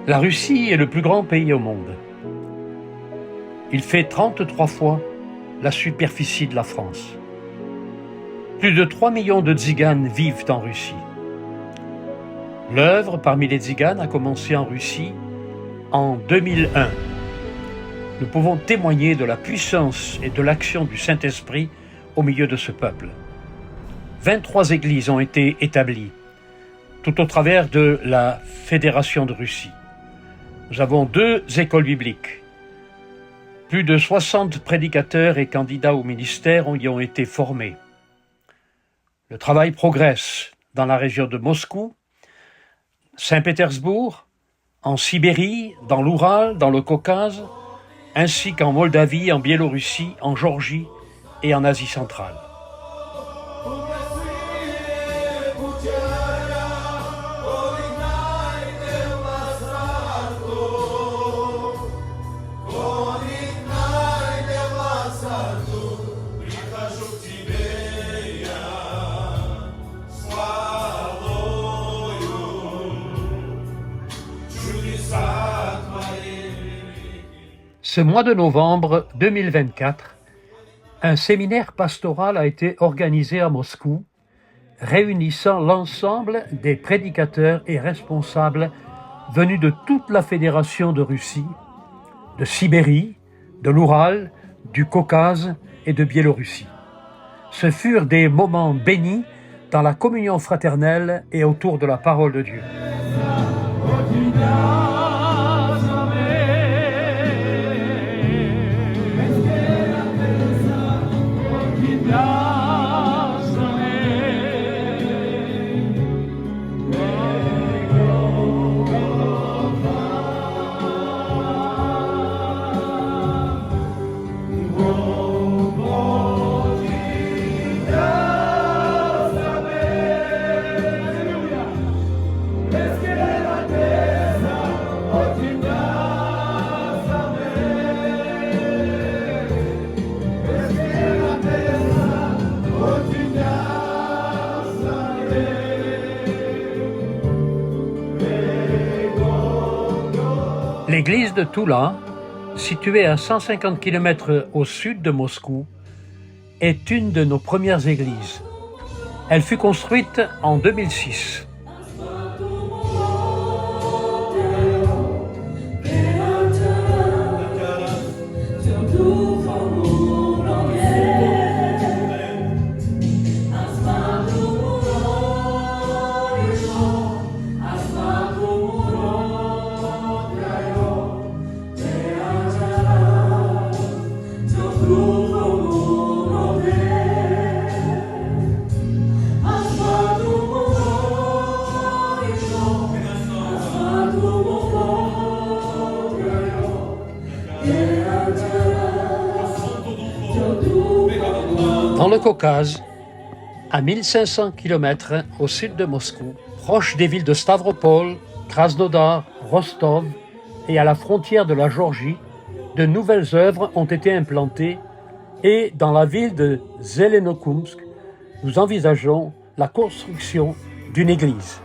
La Russie est le plus grand pays au monde. Il fait 33 fois la superficie de la France. Plus de 3 millions de Tziganes vivent en Russie. L'œuvre parmi les Tziganes a commencé en Russie en 2001. Nous pouvons témoigner de la puissance et de l'action du Saint-Esprit au milieu de ce peuple. 23 églises ont été établies, tout au travers de la Fédération de Russie. Nous avons 2 écoles bibliques. Plus de 60 prédicateurs et candidats au ministère y ont été formés. Le travail progresse dans la région de Moscou, Saint-Pétersbourg, en Sibérie, dans l'Oural, dans le Caucase, ainsi qu'en Moldavie, en Biélorussie, en Géorgie et en Asie centrale. Ce mois de novembre 2024, un séminaire pastoral a été organisé à Moscou, réunissant l'ensemble des prédicateurs et responsables venus de toute la Fédération de Russie, de Sibérie, de l'Oural, du Caucase et de Biélorussie. Ce furent des moments bénis dans la communion fraternelle et autour de la parole de Dieu. L'église de Toula, située à 150 km au sud de Moscou, est une de nos premières églises. Elle fut construite en 2006. Dans le Caucase, à 1500 km au sud de Moscou, proche des villes de Stavropol, Krasnodar, Rostov et à la frontière de la Géorgie, de nouvelles œuvres ont été implantées et dans la ville de Zelenokoumsk, nous envisageons la construction d'une église.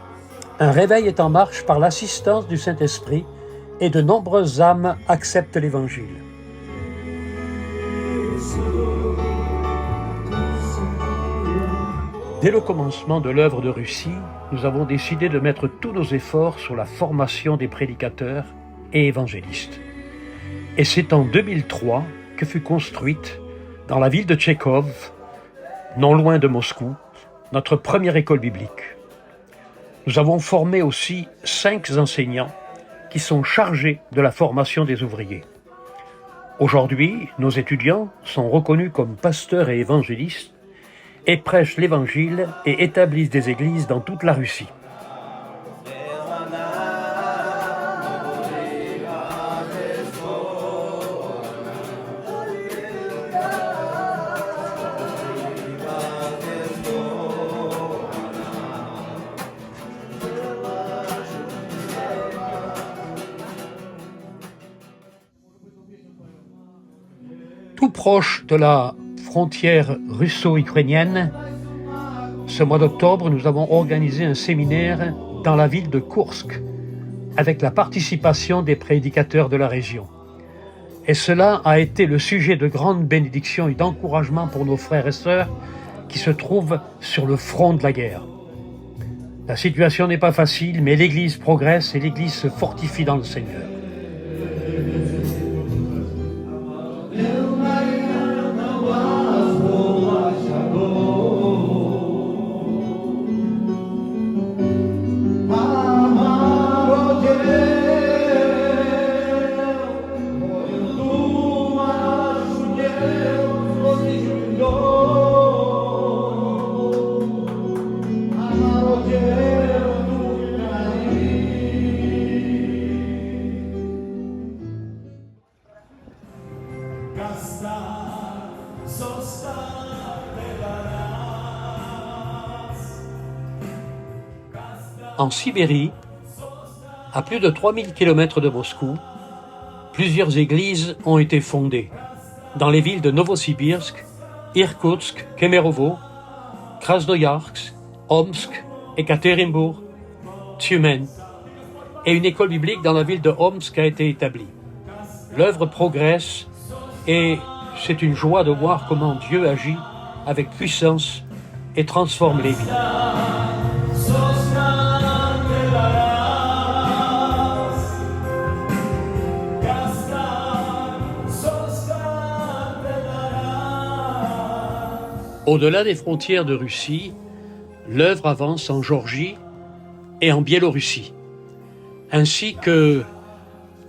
Un réveil est en marche par l'assistance du Saint-Esprit et de nombreuses âmes acceptent l'Évangile. Dès le commencement de l'œuvre de Russie, nous avons décidé de mettre tous nos efforts sur la formation des prédicateurs et évangélistes. Et c'est en 2003 que fut construite, dans la ville de Tchekhov, non loin de Moscou, notre première école biblique. Nous avons formé aussi 5 enseignants qui sont chargés de la formation des ouvriers. Aujourd'hui, nos étudiants sont reconnus comme pasteurs et évangélistes et prêchent l'Évangile et établissent des églises dans toute la Russie. Tout proche de la frontière russo-ukrainienne, ce mois d'octobre, nous avons organisé un séminaire dans la ville de Koursk avec la participation des prédicateurs de la région. Et cela a été le sujet de grandes bénédictions et d'encouragement pour nos frères et sœurs qui se trouvent sur le front de la guerre. La situation n'est pas facile, mais l'Église progresse et l'Église se fortifie dans le Seigneur. En Sibérie, à plus de 3000 km de Moscou, plusieurs églises ont été fondées dans les villes de Novosibirsk, Irkoutsk, Kemerovo, Krasnoyarsk, Omsk, Ekaterinbourg, Tyumen, et une école biblique dans la ville de Omsk a été établie. L'œuvre progresse et c'est une joie de voir comment Dieu agit avec puissance et transforme les vies. Au-delà des frontières de Russie, l'œuvre avance en Géorgie et en Biélorussie, ainsi que